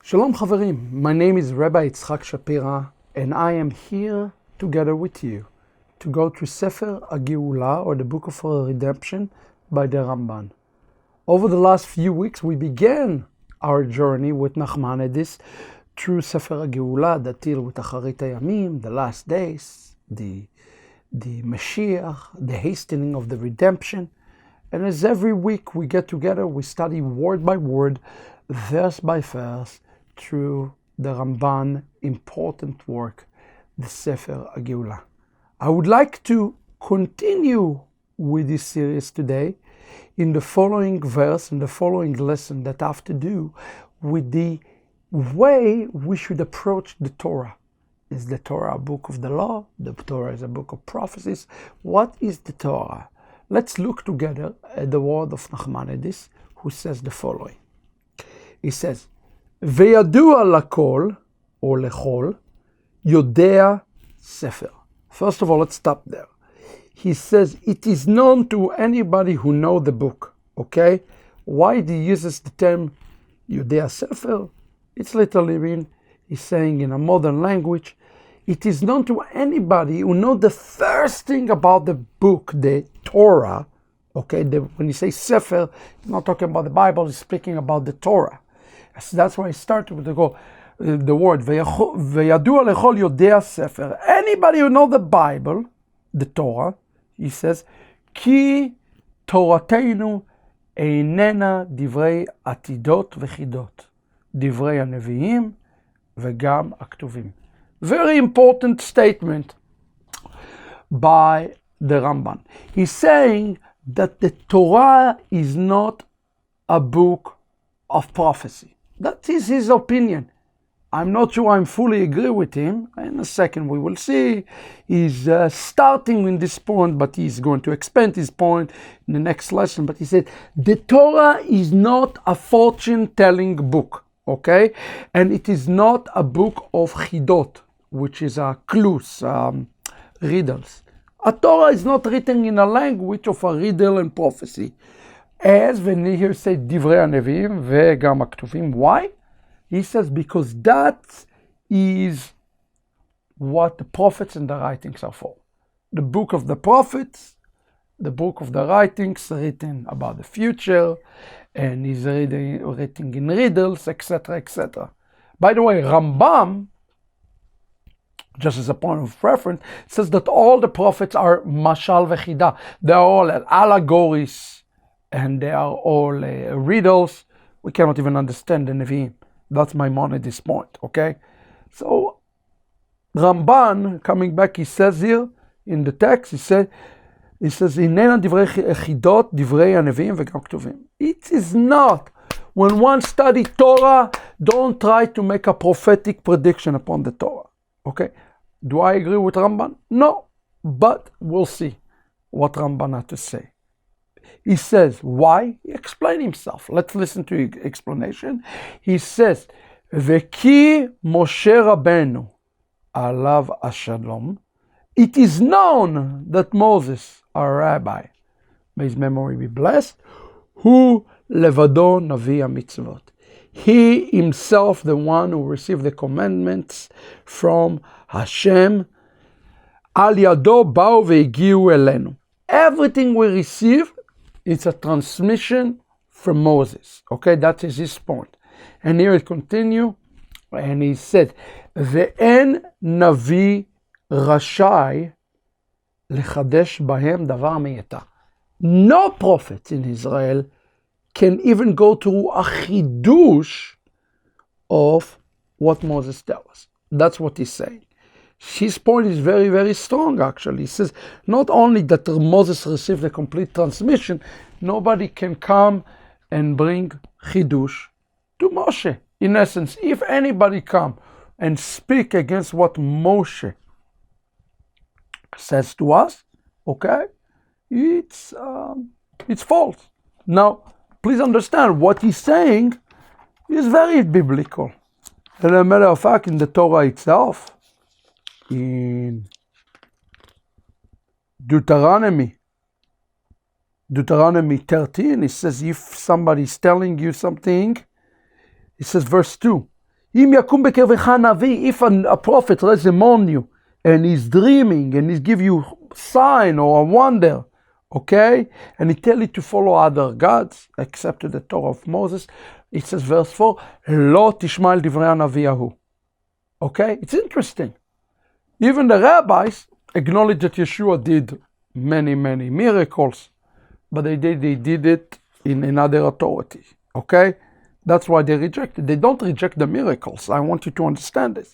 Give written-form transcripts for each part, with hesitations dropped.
Shalom Chaverim, my name is Rabbi Itzhak Shapira and I am here together with you to go through Sefer Hageulah, or the Book of Redemption, by the Ramban. Over the last few weeks we began our journey with Nachmanides through Sefer Hageulah that deal with Ahavat Yamim, the last days, the Mashiach, the hastening of the redemption. And as every week we get together, we study word by word, verse by verse, through the Ramban important work, the Sefer Hageulah. I would like to continue with this series today in the following verse, in the following lesson that have to do with the way we should approach the Torah. Is the Torah a book of the law? The Torah is a book of prophecies. What is the Torah? Let's look together at the word of Nachmanides, who says the following. He says, וידוע לכל, or לכל, יודע ספר. First of all, let's stop there. He says, it is known to anybody who know the book, okay? Why he uses the term יודע ספר? It's literally mean, he's saying in a modern language, it is known to anybody who know the first thing about the book, the Torah, okay? When you say Sefer, he's not talking about the Bible, he's speaking about the Torah. So that's why I started with the word, וידוע לכל יודע ספר. Anybody who know the Bible, the Torah, he says, כי תורתנו איננה דברי עתידות וחידות, דברי הנביאים וגם הכתובים. Very important statement by the Ramban. He's saying that the Torah is not a book of prophecy. That is his opinion. I'm not sure I fully agree with him. In a second we will see. He's starting in this point, but he's going to expand his point in the next lesson. But he said, the Torah is not a fortune-telling book, okay? And it is not a book of chidot, which is a clues, riddles. A Torah is not written in a language of a riddle and prophecy. As when he here say divrei hanevim vegam haktuvim. Why? He says because that is what the prophets and the writings are for. The book of the prophets, the book of the writings written about the future, and is written in riddles, etc., etc. By the way, Rambam, just as a point of reference, says that all the prophets are mashal vechida. They are all allegories, and they are all riddles. We cannot even understand the Nevi'im. That's Maimonides' point, okay? So, Ramban, coming back, he says here, in the text, he says, Inena divrei chidot, divrei haneviim v'gam ktuvim. It is not. When one study Torah, don't try to make a prophetic prediction upon the Torah, okay? Do I agree with Ramban? No, but we'll see what Ramban had to say. He says, why? He explained himself. Let's listen to his explanation. He says, V'ki Moshe Rabbeinu, alav ashalom, it is known that Moses, our rabbi, may his memory be blessed, who levado navi mitzvot. He himself, the one who received the commandments from Hashem, al yado ba'u ve'giu elenu. Everything we receive, it's a transmission from Moses. Okay, that is his point. And here it continues, and he said, Ve'en navi rashai lechadesh bahem davar meyeta. No prophet in Israel can even go through a chidush of what Moses tells us. That's what he's saying. His point is very, very strong, actually. He says, not only that Moses received a complete transmission, nobody can come and bring chidush to Moshe. In essence, if anybody come and speak against what Moshe says to us, okay, it's false. Now, please understand, what he's saying is very biblical. As a matter of fact, in the Torah itself, in Deuteronomy 13, it says if somebody is telling you something, it says verse 2, If a prophet rests among you and he's dreaming and he's give you sign or a wonder, okay, and he tell you to follow other gods except the Torah of Moses, it says verse 4, Lo tishma el divrei hanavi hahu. Okay, it's interesting. Even the rabbis acknowledge that Yeshua did many miracles, but they did it in another authority. Okay, that's why they reject it. They don't reject the miracles. I want you to understand this.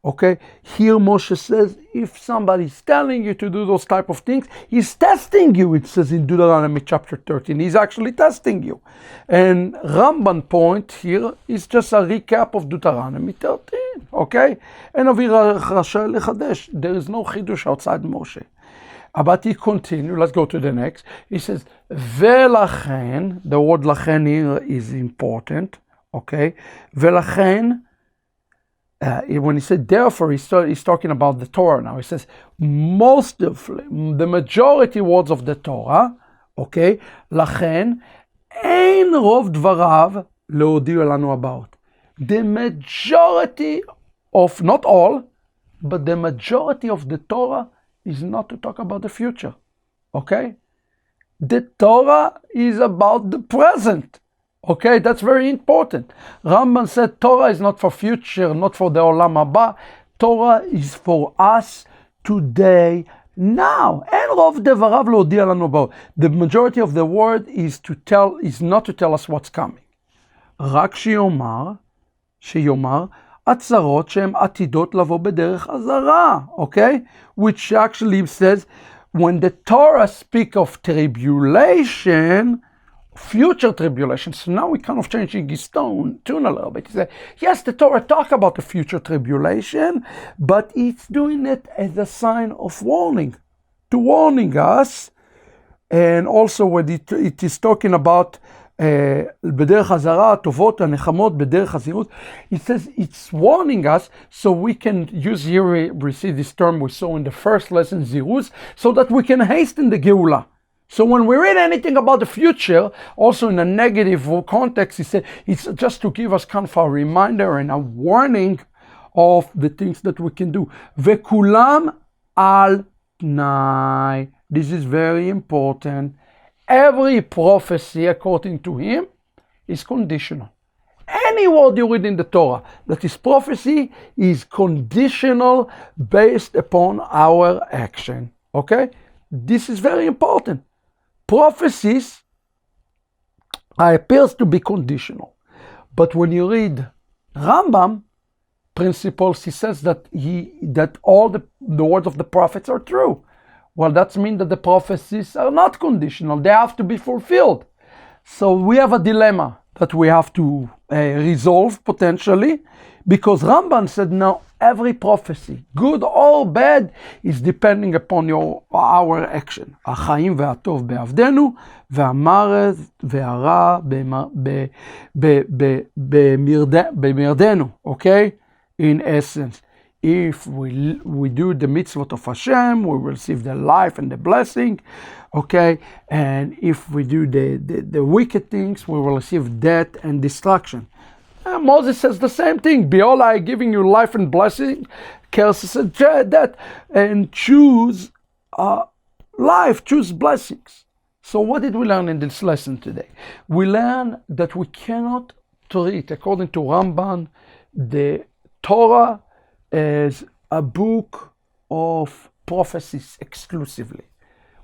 Okay, here Moshe says, if somebody's telling you to do those type of things, he's testing you. It says in Deuteronomy chapter 13, he's actually testing you. And Ramban point here is just a recap of Deuteronomy 13. Okay, and there is no chidush outside Moshe. But he continues, let's go to the next. He says, Velachen, the word lachen here is important. Okay, Velachen, when he said therefore, he's talking about the Torah now. He says, the majority words of the Torah, okay, Lachen, ein rov dvarav leodiu lanu about. The majority of, not all, but the majority of the Torah is not to talk about the future, okay? The Torah is about the present. Okay, that's very important. Rambam said Torah is not for future, not for the Olam Haba. Torah is for us today, now. The majority of the word is not to tell us what's coming. רק שיאמר, הצרות שהן עתידות לבוא בדרך הזרה, okay? Which actually says, when the Torah speak of tribulation, future tribulation. So now we're kind of changing his tune a little bit. He said, yes, the Torah talk about the future tribulation, but it's doing it as a sign of warning, to warning us. And also when it is talking about בדרך הזרה, הטובות, הנחמות, בדרך הזהירות, it says it's warning us, so we can use here, we see this term we saw in the first lesson, ziruz, so that we can hasten the Geulah. So when we read anything about the future, also in a negative context, it's just to give us kind of a reminder and a warning of the things that we can do. Vekulam al tnai. This is very important. Every prophecy, according to him, is conditional. Any word you read in the Torah that is prophecy is conditional based upon our action. Okay? This is very important. Prophecies appears to be conditional. But when you read Rambam principles, he says that all the words of the prophets are true. Well, that means that the prophecies are not conditional. They have to be fulfilled. So we have a dilemma that we have to resolve potentially, because Ramban said, no, every prophecy, good or bad, is depending upon our action. החיים והטוב בעבדנו, והמרד והרע במרדנו, okay? In essence, if we do the mitzvot of Hashem, we will receive the life and the blessing, okay? And if we do the wicked things, we will receive death and destruction. And Moses says the same thing. Behold, I am giving you life and blessing, curses and death, and choose life, choose blessings. So what did we learn in this lesson today? We learned that we cannot treat, according to Ramban, the Torah as a book of prophecies exclusively.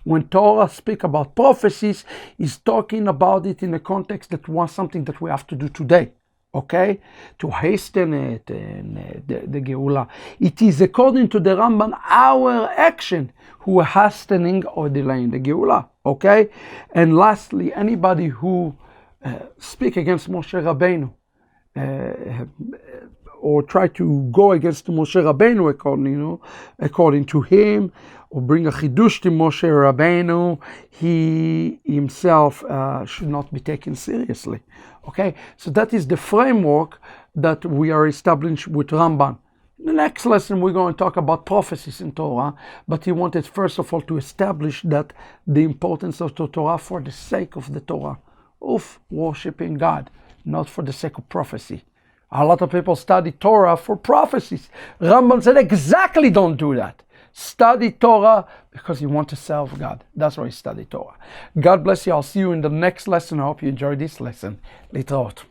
When Torah speaks about prophecies, it's talking about it in a context that wants something that we have to do today, okay? To hasten it and the Geulah. It is, according to the Ramban, our action who are hastening or delaying the Geulah, okay? And lastly, anybody who speak against Moshe Rabbeinu, or try to go against Moshe Rabbeinu according to him, or bring a chidush to Moshe Rabbeinu, he himself should not be taken seriously. Okay, so that is the framework that we are establishing with Ramban. In the next lesson, we're going to talk about prophecies in Torah, but he wanted first of all to establish that the importance of the Torah for the sake of the Torah, of worshiping God, not for the sake of prophecy. A lot of people study Torah for prophecies. Rambam said exactly don't do that. Study Torah because you want to serve God. That's why you study Torah. God bless you. I'll see you in the next lesson. I hope you enjoyed this lesson. Litraot.